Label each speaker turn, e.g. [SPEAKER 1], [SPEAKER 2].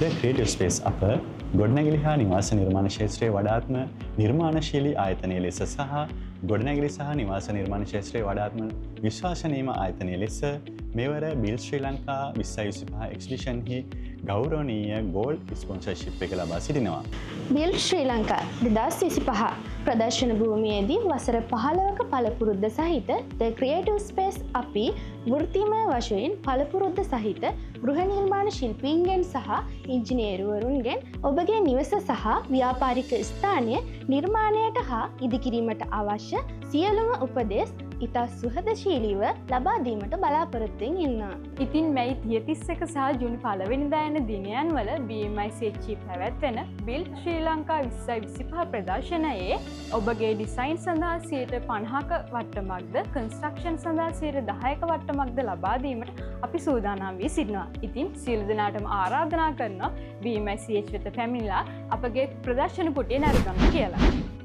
[SPEAKER 1] ද creative space අප ගොඩනැගිලි හා නිවාස නිර්මාණ ක්ෂේත්‍රයේ වඩාත්ම නිර්මාණශීලී ආයතනය ලෙස සහ ගොඩනැගිලි සහ නිවාස නිර්මාණ ක්ෂේත්‍රයේ වඩාත්ම විශ්වාසනීය ආයතනය ලෙස මෙවර බිල් ශ්‍රී ලංකා 2025 එක්සිබිෂන් හි ගෞරවනීය ගෝල්ඩ් ස්පොන්සර්ෂිප් එක ලබා සිටිනවා.
[SPEAKER 2] බිල් ශ්‍රී ලංකා 2025 ප්‍රදර්ශන භූමියේදී වසර 15ක පළපුරුද්ද සහිත ද ක්‍රියේටිව් ස්පේස් අපි වෘත්තිමය වශයෙන් පළපුරුද්ද සහිත ගෘහ නිර්මාණ ශිල්පීන්ගෙන් සහ ඉංජිනේරුවරුන්ගෙන් ඔබගේ නිවස සහ ව්‍යාපාරික ස්ථානය නිර්මාණයට හා ඉදිකිරීමට අවශ්‍ය සියලුම උපදෙස් ඉතා සුහදශීලීව ලබා දීමට බලාපොරොත්තුෙන් ඉන්නවා.
[SPEAKER 3] ඉතින් මැයි 31 සහ ජූනි 1 වෙනිදා යන දිනයන් වල BMICH පැවැත්වෙන බිල් ශ්‍රී ලංකා 2025 ප්‍රදර්ශනයේ ඔබගේ ඩිසයින් සඳහා 50%ක වට්ටමක්ද කන්ස්ට්‍රක්ෂන් සඳහා 10%ක වට්ටමක්ද ලබා දීමට අපි සූදානම් වී සිටිනවා. ඉතින් සියලු දෙනාටම ආරාධනා කරනවා BMICH වෙත පැමිණලා අපගේ ප්‍රදර්ශන කුටිය නරගන්න කියලා.